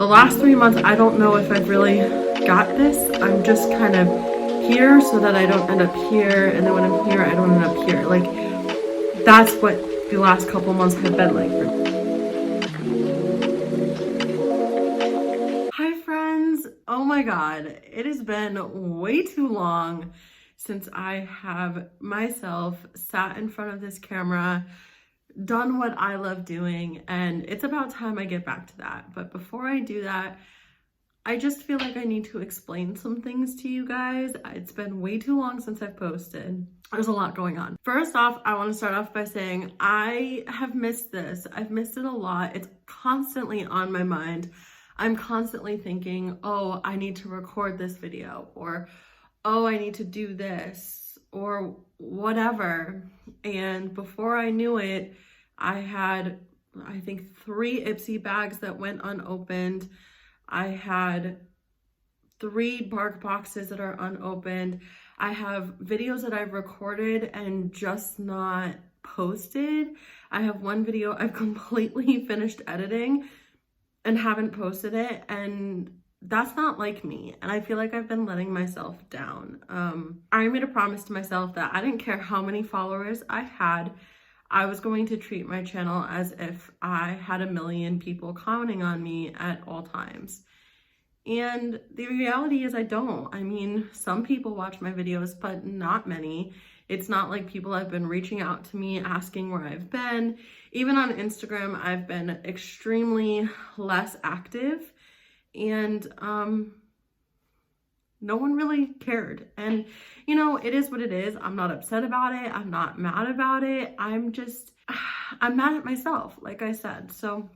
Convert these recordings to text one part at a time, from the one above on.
The last 3 months, I don't know if I've really got this. I'm just kind of here so that I don't end up here, and then when I'm here, I don't end up here. Like, that's what the last couple months have been like for me. Hi friends! Oh my god, it has been way too long since I have myself sat in front of this camera, done what I love doing, and it's about time I get back to that. But before I do that, I just feel like I need to explain some things to you guys. It's been way too long since I've posted. There's a lot going on. First off, I want to start off by saying I have missed this. I've missed it a lot. It's constantly on my mind. I'm constantly thinking, oh, I need to record this video, or oh, I need to do this, or whatever. And before I knew it, I had, I think, 3 Ipsy bags that went unopened. I had 3 bark boxes that are unopened. I have videos that I've recorded and just not posted. I have one video I've completely finished editing and haven't posted it, and that's not like me. And I feel like I've been letting myself down. I made a promise to myself that I didn't care how many followers I had. I was going to treat my channel as if I had 1 million people commenting on me at all times. And the reality is I don't. I mean, some people watch my videos, but not many. It's not like people have been reaching out to me asking where I've been. Even on Instagram, I've been extremely less active, and no one really cared. And you know, it is what it is. I'm not upset about it. I'm not mad about it. I'm mad at myself, like I said. So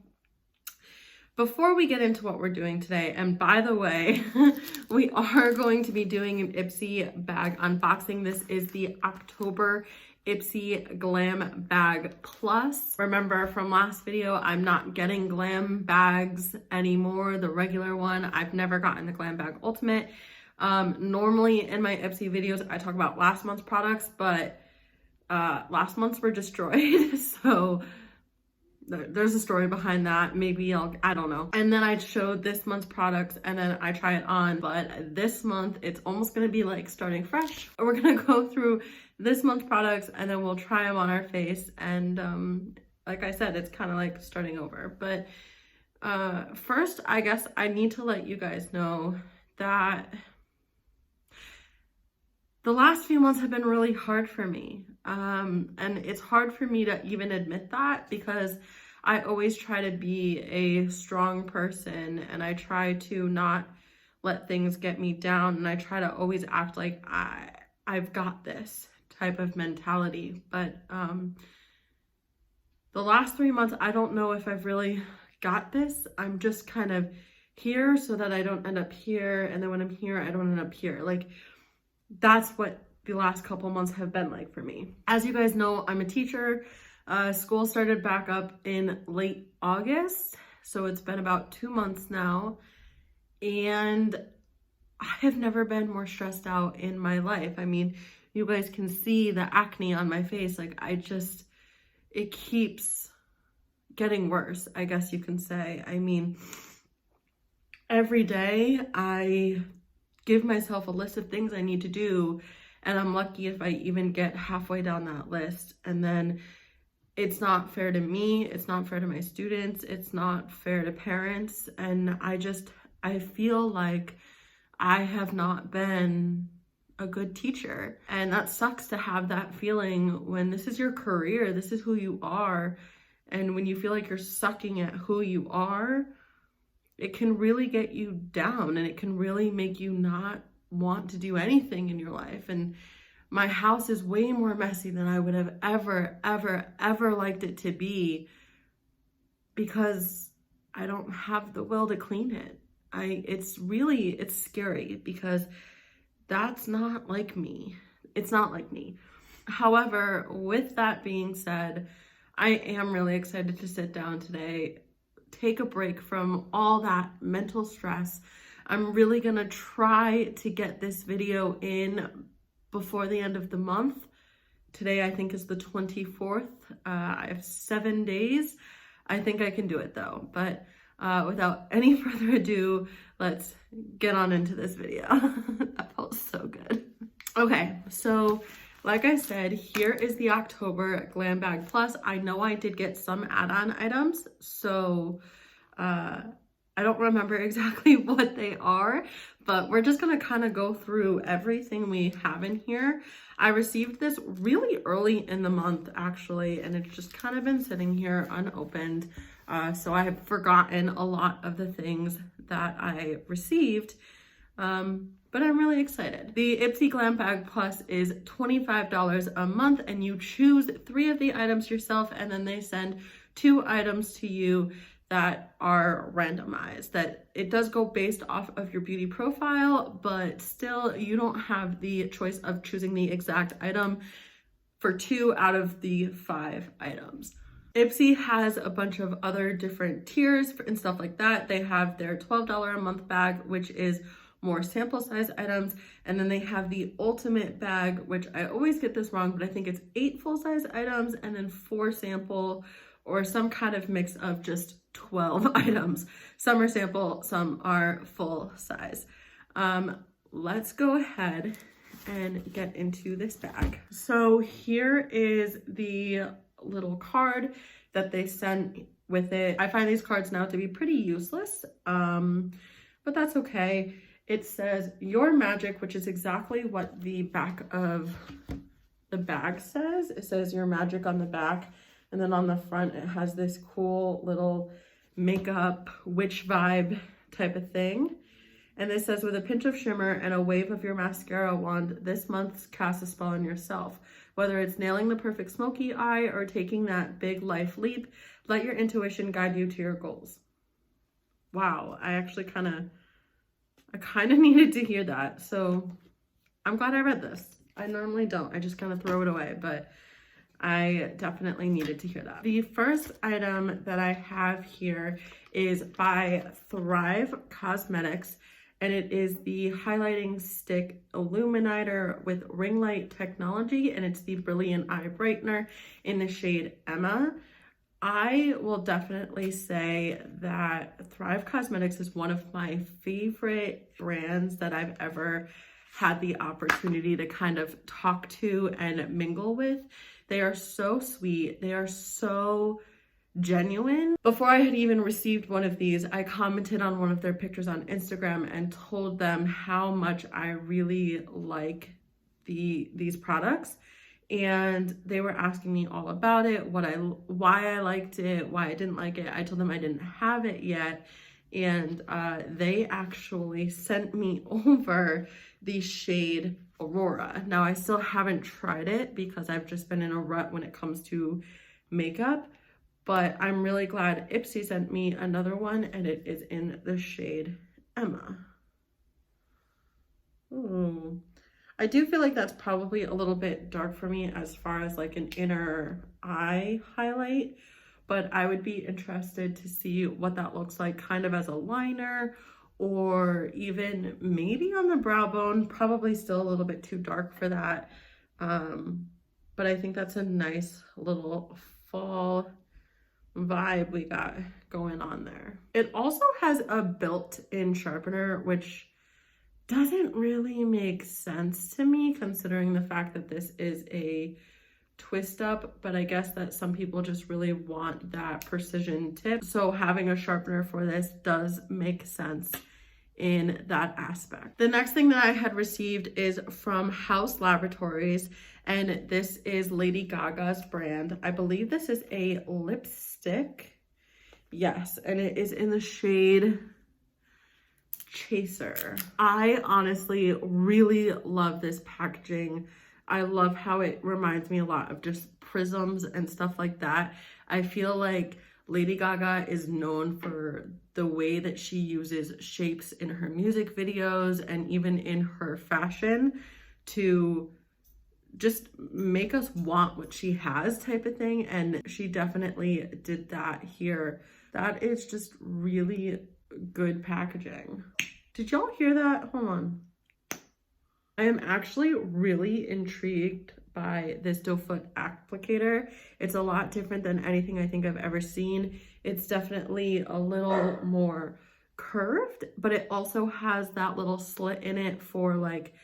before we get into what we're doing today, and by the way, we are going to be doing an Ipsy bag unboxing. This is the October Ipsy Glam Bag Plus. Remember from last video, I'm not getting Glam bags anymore, the regular one. I've never gotten the Glam Bag Ultimate. Normally in my Ipsy videos, I talk about last month's products, but last month's were destroyed. So there's a story behind that. Maybe I don't know. And then I showed this month's products and then I try it on. But this month, it's almost going to be like starting fresh. We're going to go through this month's products and then we'll try them on our face. And like I said, it's kind of like starting over. But first, I guess I need to let you guys know that the last few months have been really hard for me. And it's hard for me to even admit that because I always try to be a strong person and I try to not let things get me down, and I try to always act like I've got this type of mentality. But the last 3 months, I don't know if I've really got this. I'm just kind of here so that I don't end up here, and then when I'm here, I don't end up here. Like, that's what the last couple months have been like for me. As you guys know, I'm a teacher. School started back up in late August, so it's been about 2 months now, and I have never been more stressed out in my life. I mean, you guys can see the acne on my face. Like, it keeps getting worse, I guess you can say. I mean, every day I give myself a list of things I need to do, and I'm lucky if I even get halfway down that list. And then it's not fair to me, it's not fair to my students, it's not fair to parents, and I feel like I have not been a good teacher. And that sucks to have that feeling when this is your career, this is who you are, and when you feel like you're sucking at who you are, it can really get you down, and it can really make you not want to do anything in your life. And my house is way more messy than I would have ever liked it to be because I don't have the will to clean it. It's scary because that's not like me. It's not like me. However, with that being said, I am really excited to sit down today, take a break from all that mental stress. I'm really gonna try to get this video in before the end of the month. Today, I think, is the 24th. I have 7 days. I think I can do it though, but without any further ado, let's get on into this video. That felt so good. Okay, so like I said, here is the October Glam Bag Plus. I know I did get some add-on items, so I don't remember exactly what they are, but we're just gonna kind of go through everything we have in here. I received this really early in the month, actually, and it's just kind of been sitting here unopened. So I have forgotten a lot of the things that I received, but I'm really excited. The Ipsy Glam Bag Plus is $25 a month, and you choose 3 of the items yourself, and then they send 2 items to you that are randomized. That it does go based off of your beauty profile, but still you don't have the choice of choosing the exact item for 2 out of the 5 items. Ipsy has a bunch of other different tiers and stuff like that. They have their $12 a month bag, which is more sample size items, and then they have the ultimate bag, which I always get this wrong, but I think it's 8 full size items and then 4 sample, or some kind of mix of just 12 items. Some are sample, some are full size. Let's go ahead and get into this bag. So here is the little card that they sent with it. I find these cards now to be pretty useless, but that's okay. It says "Your Magic," which is exactly what the back of the bag says. It says "Your Magic" on the back, and then on the front it has this cool little makeup witch vibe type of thing. And it says, "With a pinch of shimmer and a wave of your mascara wand, this month cast a spell on yourself. Whether it's nailing the perfect smoky eye or taking that big life leap, let your intuition guide you to your goals." Wow, I kind of needed to hear that. So I'm glad I read this. I normally don't. I just kind of throw it away, but I definitely needed to hear that. The first item that I have here is by Thrive Cosmetics, and it is the highlighting stick illuminator with ring light technology, and it's the Brilliant Eye Brightener in the shade Emma. I will definitely say that Thrive Cosmetics is one of my favorite brands that I've ever had the opportunity to kind of talk to and mingle with. They are so sweet. They are so genuine. Before I had even received one of these, I commented on one of their pictures on Instagram and told them how much I really like these products. And they were asking me all about it, why I liked it, why I didn't like it. I told them I didn't have it yet. And they actually sent me over the shade Aurora. Now, I still haven't tried it because I've just been in a rut when it comes to makeup, but I'm really glad Ipsy sent me another one, and it is in the shade Emma. Ooh. I do feel like that's probably a little bit dark for me as far as like an inner eye highlight, but I would be interested to see what that looks like kind of as a liner, or even maybe on the brow bone. Probably still a little bit too dark for that, but I think that's a nice little fall vibe we got going on there. It also has a built-in sharpener, which doesn't really make sense to me considering the fact that this is a twist up, but I guess that some people just really want that precision tip. So having a sharpener for this does make sense in that aspect. The next thing that I had received is from Laboratories, and this is Lady Gaga's brand. I believe this is a lipstick. Yes, and it is in the shade Chaser. I honestly really love this packaging. I love how it reminds me a lot of just prisms and stuff like that. I feel like Lady Gaga is known for the way that she uses shapes in her music videos and even in her fashion to just make us want what she has type of thing, and she definitely did that here. That is just really good packaging. Did y'all hear that? Hold on. I am actually really intrigued by this doe foot applicator. It's a lot different than anything I think I've ever seen. It's definitely a little more curved, but it also has that little slit in it for like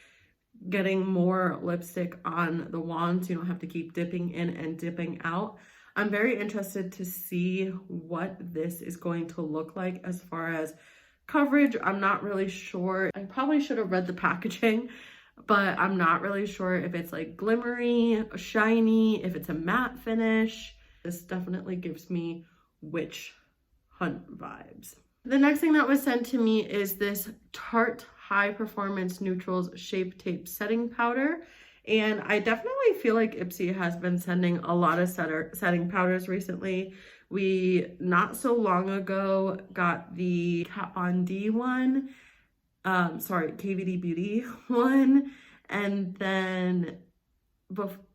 getting more lipstick on the wand, so you don't have to keep dipping in and dipping out. I'm very interested to see what this is going to look like as far as coverage. I'm not really sure. I probably should have read the packaging, but I'm not really sure if it's like glimmery, shiny, if it's a matte finish. This definitely gives me witch hunt vibes. The next thing that was sent to me is this Tarte High Performance Neutrals Shape Tape Setting Powder. And I definitely feel like Ipsy has been sending a lot of setting powders recently. We, not so long ago, got the Kat Von D one, KVD Beauty one. And then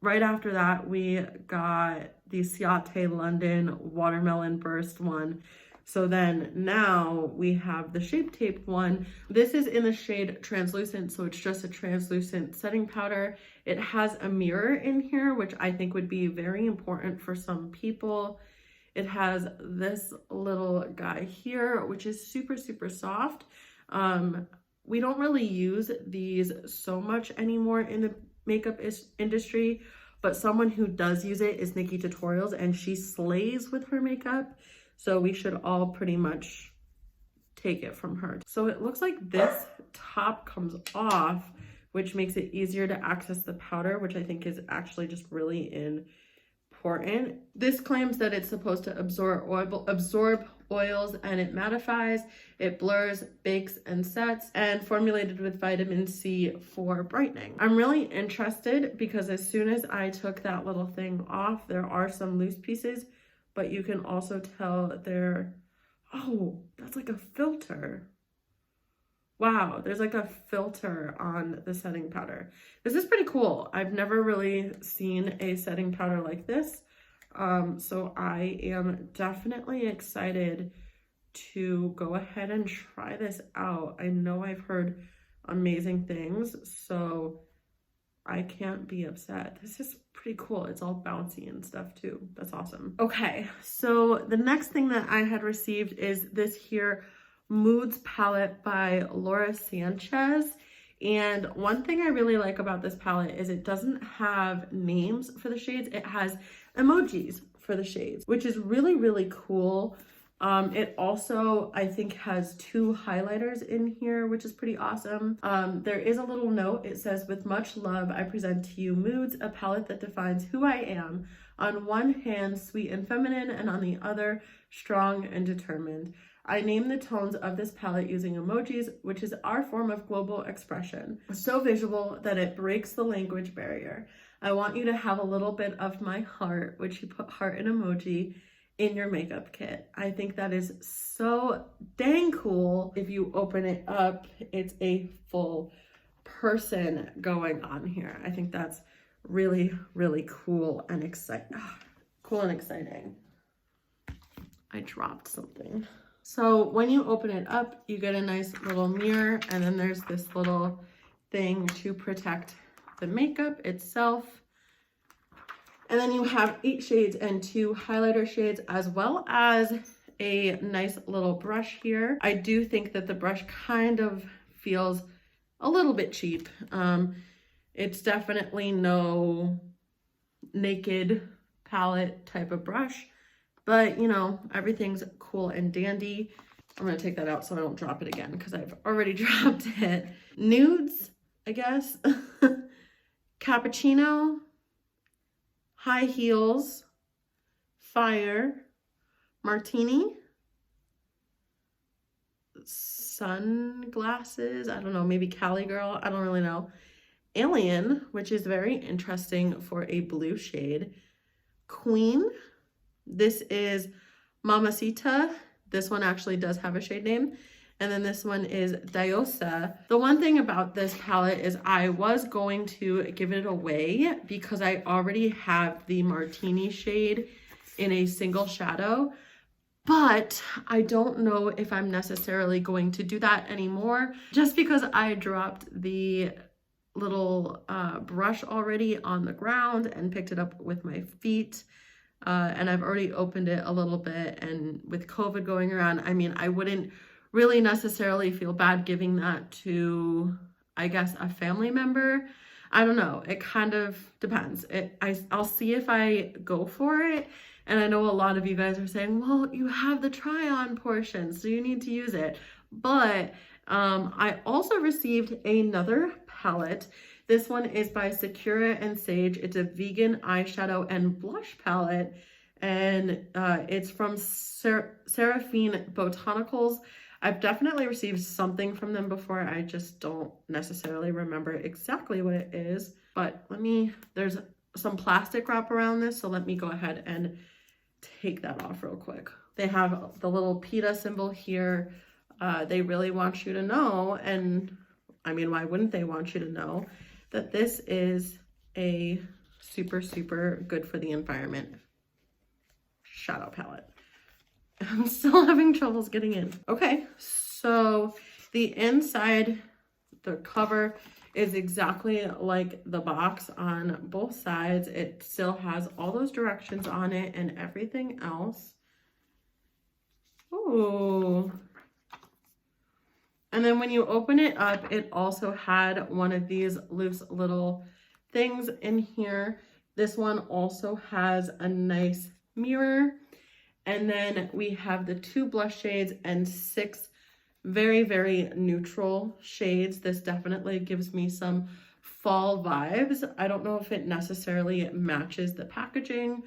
right after that, we got the Ciate London Watermelon Burst one. So then now we have the Shape Tape one. This is in the shade Translucent, so it's just a translucent setting powder. It has a mirror in here, which I think would be very important for some people. It has this little guy here, which is super, super soft. We don't really use these so much anymore in the makeup industry, but someone who does use it is Nikki Tutorials, and she slays with her makeup. So we should all pretty much take it from her. So it looks like this top comes off, which makes it easier to access the powder, which I think is actually just really important. This claims that it's supposed to absorb oils and it mattifies, it blurs, bakes, and sets, and formulated with vitamin C for brightening. I'm really interested because as soon as I took that little thing off, there are some loose pieces, but you can also tell that oh, that's like a filter. Wow, there's like a filter on the setting powder. This is pretty cool. I've never really seen a setting powder like this. So I am definitely excited to go ahead and try this out. I know I've heard amazing things, so I can't be upset. This is pretty cool. It's all bouncy and stuff too. That's awesome. Okay, so the next thing that I had received is this here Moods palette by Laura Sanchez. And one thing I really like about this palette is it doesn't have names for the shades. It has emojis for the shades, which is really, really cool. It also, I think, has 2 highlighters in here, which is pretty awesome. There is a little note. It says, "With much love, I present to you Moods, a palette that defines who I am. On one hand, sweet and feminine, and on the other, strong and determined. I name the tones of this palette using emojis, which is our form of global expression. So visual that it breaks the language barrier. I want you to have a little bit of my heart," which you put heart in emoji, "in your makeup kit." I think that is so dang cool. If you open it up, it's a full person going on here. I think that's really, really cool and exciting. Cool and exciting. I dropped something. So when you open it up, you get a nice little mirror, and then there's this little thing to protect the makeup itself. And then you have 8 shades and 2 highlighter shades, as well as a nice little brush here. I do think that the brush kind of feels a little bit cheap. It's definitely no naked palette type of brush, but you know, everything's cool and dandy. I'm gonna take that out so I don't drop it again because I've already dropped it. Nudes, I guess. Cappuccino, high heels, fire, martini, sunglasses, I don't know, maybe Cali girl, I don't really know. Alien, which is very interesting for a blue shade. Queen, this is Mamacita. This one actually does have a shade name. And then this one is Diosa. The one thing about this palette is I was going to give it away because I already have the Martini shade in a single shadow, but I don't know if I'm necessarily going to do that anymore just because I dropped the little brush already on the ground and picked it up with my feet. And I've already opened it a little bit, and with COVID going around, I mean, I wouldn't really necessarily feel bad giving that to, I guess, a family member. I don't know. It kind of depends. I'll see if I go for it. And I know a lot of you guys are saying, well, you have the try-on portion, so you need to use it. But I also received another palette. This one is by Sakura Sage. It's a vegan eyeshadow and blush palette, and it's from Seraphine Botanicals. I've definitely received something from them before. I just don't necessarily remember exactly what it is. But there's some plastic wrap around this, so let me go ahead and take that off real quick. They have the little PETA symbol here. They really want you to know, and I mean, why wouldn't they want you to know, that this is a super, super good for the environment shadow palette. I'm still having troubles getting in. Okay, so the inside, the cover is exactly like the box on both sides. It still has all those directions on it and everything else. Ooh. And then when you open it up, it also had one of these loose little things in here. This one also has a nice mirror. And then we have the 2 blush shades and 6 very, very neutral shades. This definitely gives me some fall vibes. I don't know if it necessarily matches the packaging,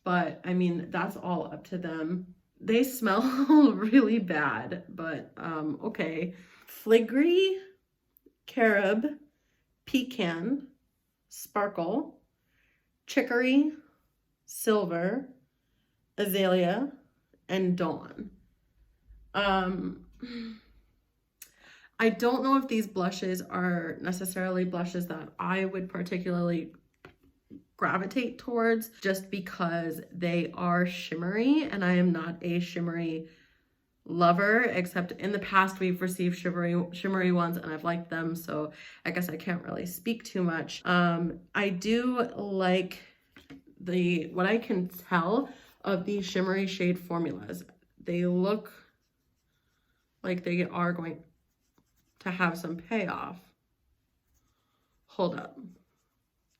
but I mean, that's all up to them. They smell really bad, but okay. Filigree, Carob, Pecan, Sparkle, Chicory, Silver, Azalea, and Dawn. I don't know if these blushes are necessarily blushes that I would particularly gravitate towards, just because they are shimmery, and I am not a shimmery lover, except in the past we've received shimmery ones and I've liked them, so I guess I can't really speak too much. I do like what I can tell of these shimmery shade formulas. They look like they are going to have some payoff. Hold up.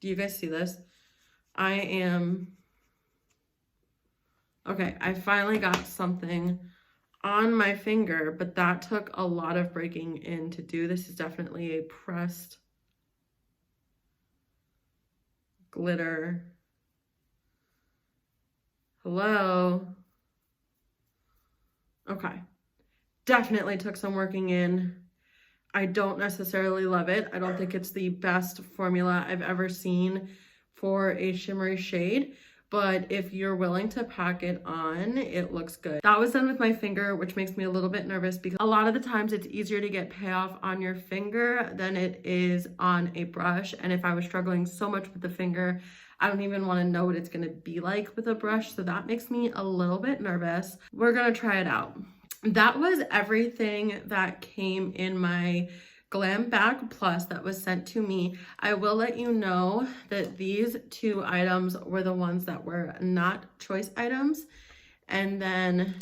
Do you guys see this? Okay, I finally got something on my finger, but that took a lot of breaking in to do. This is definitely a pressed glitter. Hello. Okay, definitely took some working in. I don't necessarily love it. I don't think it's the best formula I've ever seen for a shimmery shade, but if you're willing to pack it on, it looks good. That was done with my finger, which makes me a little bit nervous because a lot of the times it's easier to get payoff on your finger than it is on a brush. And if I was struggling so much with the finger, I don't even want to know what it's going to be like with a brush. So that makes me a little bit nervous. We're going to try it out. That was everything that came in my Glam bag plus that was sent to me. I will let you know that these 2 items were the ones that were not choice items. And then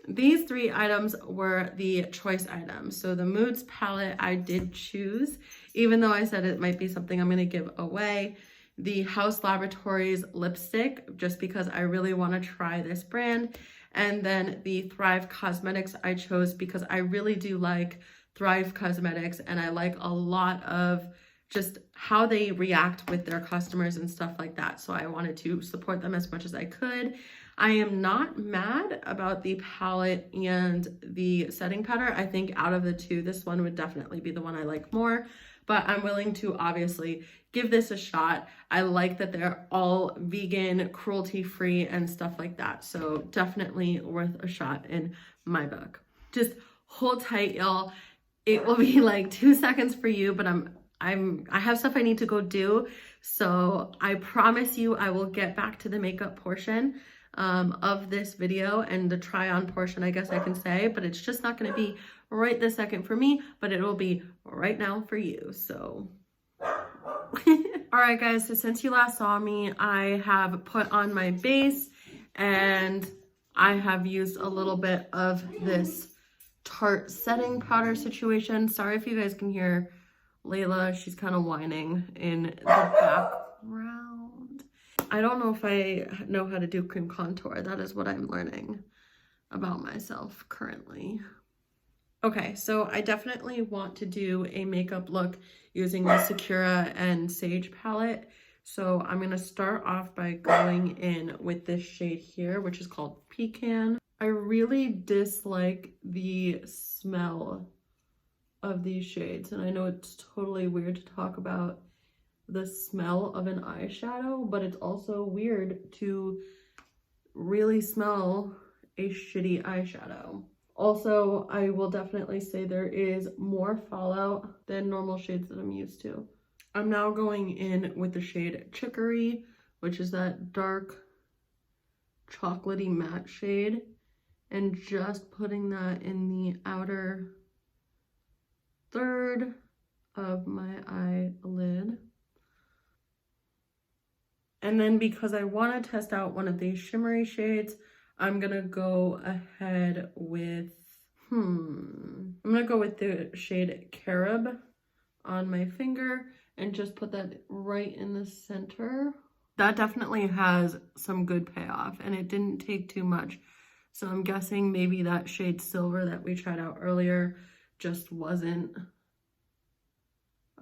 these 3 items were the choice items. So the Moods palette I did choose, even though I said it might be something I'm going to give away. The House Laboratories lipstick, just because I really want to try this brand. And then the Thrive Cosmetics I chose because I really do like Thrive Cosmetics, and I like a lot of just how they react with their customers and stuff like that. So I wanted to support them as much as I could. I am not mad about the palette and the setting powder. I think out of the 2, this one would definitely be the one I like more, but I'm willing to obviously give this a shot. I like that they're all vegan, cruelty-free, and stuff like that. So definitely worth a shot in my book. Just hold tight, y'all. It will be like 2 seconds for you, but I have stuff I need to go do. So I promise you I will get back to the makeup portion. of this video and the try on portion, I guess I can say, but it's just not going to be right this second for me, but it will be right now for you. So all right guys, so since you last saw me, I have put on my base and I have used a little bit of this Tarte setting powder situation. Sorry if you guys can hear Layla, she's kind of whining in the background. I don't know if I know how to do cream contour. That is what I'm learning about myself currently. Okay, so I definitely want to do a makeup look using the Sakura and Sage palette. So I'm going to start off by going in with this shade here, which is called Pecan. I really dislike the smell of these shades, and I know it's totally weird to talk about the smell of an eyeshadow, but it's also weird to really smell a shitty eyeshadow. Also, I will definitely say there is more fallout than normal shades that I'm used to. I'm now going in with the shade Chicory, which is that dark chocolatey matte shade, and just putting that in the outer third of my eyelid. And then because I want to test out one of these shimmery shades, I'm gonna go ahead with I'm gonna go with the shade Carob on my finger and just put that right in the center. That definitely has some good payoff, and it didn't take too much. So I'm guessing maybe that shade Silver that we tried out earlier just wasn't,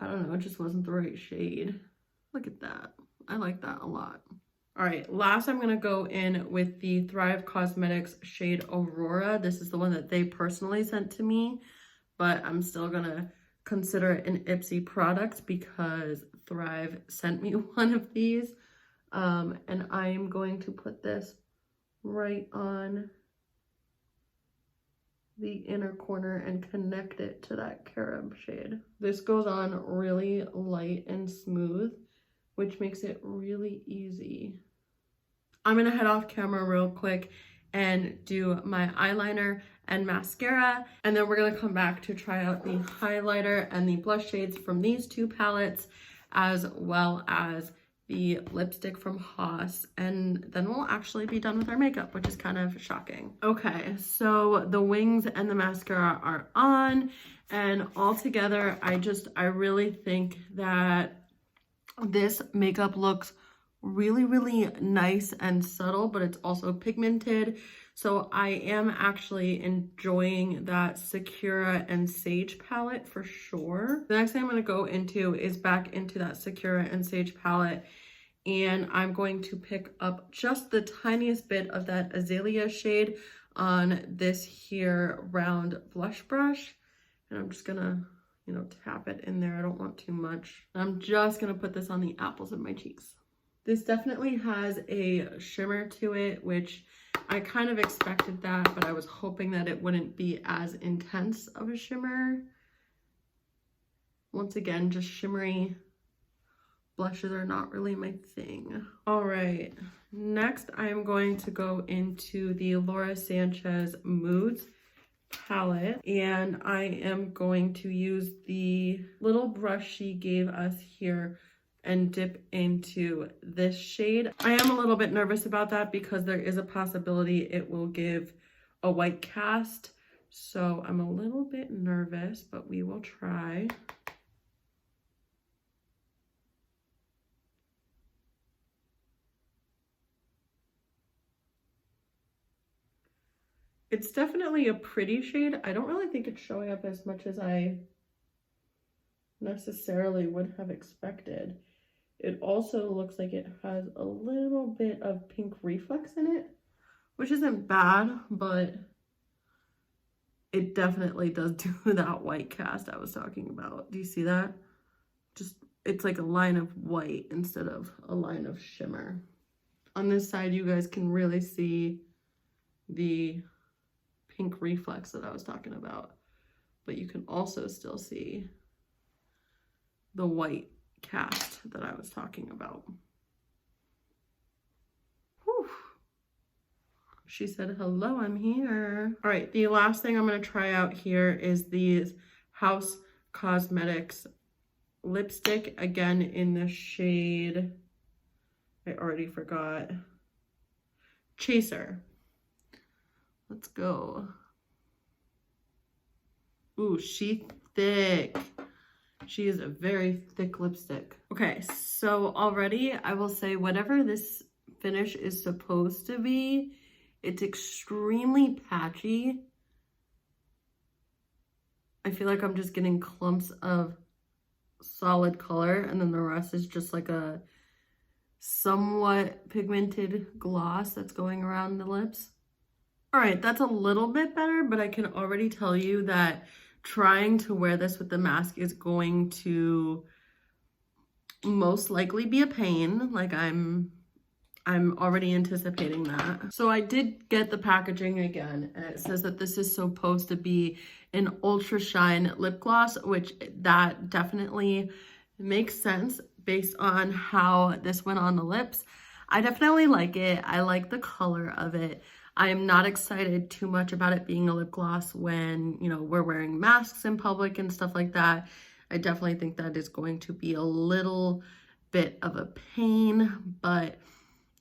I don't know, it just wasn't the right shade. Look at that. I like that a lot. All right, last I'm gonna go in with the Thrive Cosmetics shade Aurora. This is the one that they personally sent to me, but I'm still gonna consider it an Ipsy product because Thrive sent me one of these. And I'm going to put this right on the inner corner and connect it to that Carob shade. This goes on really light and smooth, which makes it really easy. I'm gonna head off camera real quick and do my eyeliner and mascara, and then we're gonna come back to try out the highlighter and the blush shades from these two palettes, as well as the lipstick from Haas, and then we'll actually be done with our makeup, which is kind of shocking. Okay, so the wings and the mascara are on, and all together, I really think that this makeup looks really, really nice and subtle, but it's also pigmented. So I am actually enjoying that Sakura and Sage palette for sure. The next thing I'm going to go into is back into that Sakura and Sage palette, and I'm going to pick up just the tiniest bit of that Azalea shade on this here round blush brush, and I'm just gonna, you know, tap it in there. I don't want too much. I'm just gonna put this on the apples of my cheeks. This definitely has a shimmer to it, which I kind of expected that, but I was hoping that it wouldn't be as intense of a shimmer. Once again, just shimmery blushes are not really my thing. All right, next I'm going to go into the Laura Sanchez Moods palette, and I am going to use the little brush she gave us here and dip into this shade. I am a little bit nervous about that because there is a possibility it will give a white cast, so I'm a little bit nervous, but we will try. It's definitely a pretty shade. I don't really think it's showing up as much as I necessarily would have expected. It also looks like it has a little bit of pink reflex in it, which isn't bad, but it definitely does do that white cast I was talking about. Do you see that? Just, it's like a line of white instead of a line of shimmer. On this side, you guys can really see the pink reflex that I was talking about, but you can also still see the white cast that I was talking about. Whew. She said, hello, I'm here. All right, the last thing I'm gonna try out here is these House Cosmetics lipstick, again in the shade, I already forgot, Chaser. Let's go. Ooh, she thick. She is a very thick lipstick. Okay, so already I will say whatever this finish is supposed to be, it's extremely patchy. I feel like I'm just getting clumps of solid color, and then the rest is just like a somewhat pigmented gloss that's going around the lips. All right, that's a little bit better, but I can already tell you that trying to wear this with the mask is going to most likely be a pain. Like I'm already anticipating that. So I did get the packaging again, and it says that this is supposed to be an ultra shine lip gloss, which that definitely makes sense based on how this went on the lips. I definitely like it. I like the color of it. I am not excited too much about it being a lip gloss when, you know, we're wearing masks in public and stuff like that. I definitely think that is going to be a little bit of a pain, but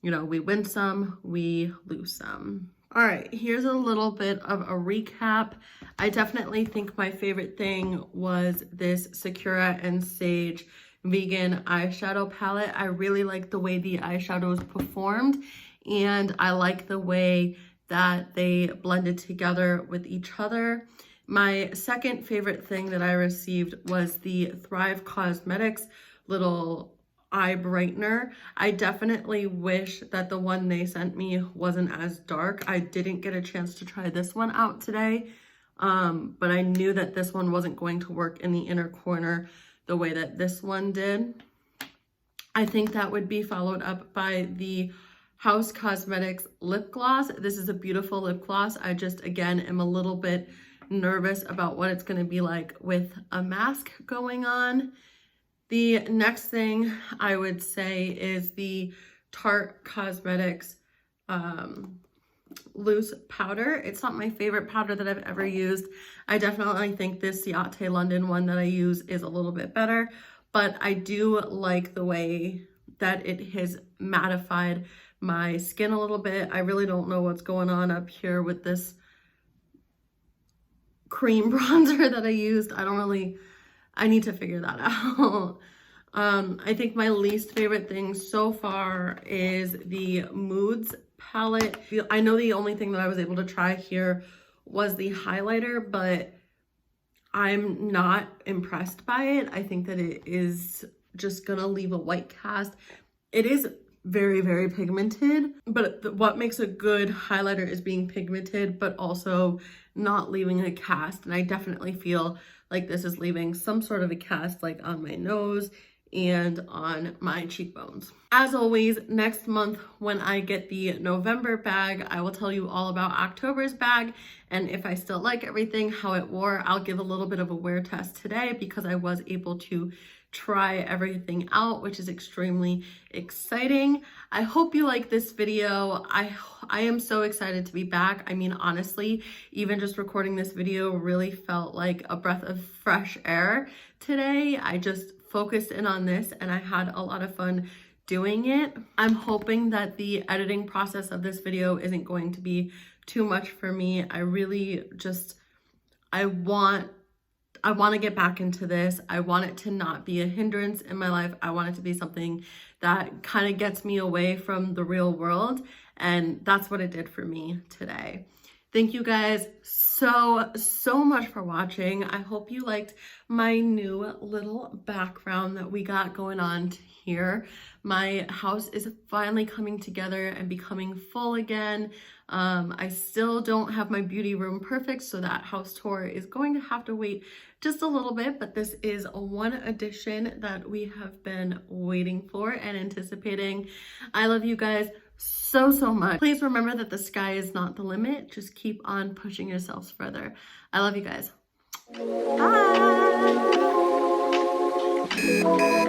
you know, we win some, we lose some. All right, here's a little bit of a recap. I definitely think my favorite thing was this Sakura and Sage vegan eyeshadow palette. I really like the way the eyeshadows performed, and I like the way that they blended together with each other. My second favorite thing that I received was the Thrive Cosmetics little eye brightener. I definitely wish that the one they sent me wasn't as dark. I didn't get a chance to try this one out today, but I knew that this one wasn't going to work in the inner corner the way that this one did. I think that would be followed up by the House Cosmetics lip gloss. This is a beautiful lip gloss. I just, again, am a little bit nervous about what it's going to be like with a mask going on. The next thing I would say is the Tarte Cosmetics loose powder. It's not my favorite powder that I've ever used. I definitely think this Ciate London one that I use is a little bit better, but I do like the way that it has mattified my skin a little bit. I really don't know what's going on up here with this cream bronzer that I used. I need to figure that out. I think my least favorite thing so far is the Moods palette. I know the only thing that I was able to try here was the highlighter, but I'm not impressed by it. I think that it is just gonna leave a white cast. It is very, very pigmented, but what makes a good highlighter is being pigmented, but also not leaving a cast. And I definitely feel like this is leaving some sort of a cast, like on my nose and on my cheekbones. As always, next month when I get the November bag, I will tell you all about October's bag, and if I still like everything, how it wore. I'll give a little bit of a wear test today because I was able to try everything out, which is extremely exciting. I hope you like this video. I am so excited to be back. I mean, honestly, even just recording this video really felt like a breath of fresh air today. I just focused in on this and I had a lot of fun doing it. I'm hoping that the editing process of this video isn't going to be too much for me. I really just, I want to get back into this. I want it to not be a hindrance in my life. I want it to be something that kind of gets me away from the real world. And that's what it did for me today. Thank you guys so much for watching. I hope you liked my new little background that we got going on here. My house is finally coming together and becoming full again. I still don't have my beauty room perfect, so that house tour is going to have to wait just a little bit, but this is one addition that we have been waiting for and anticipating. I love you guys so much. Please remember that the sky is not the limit. Just keep on pushing yourselves further. I love you guys. Bye.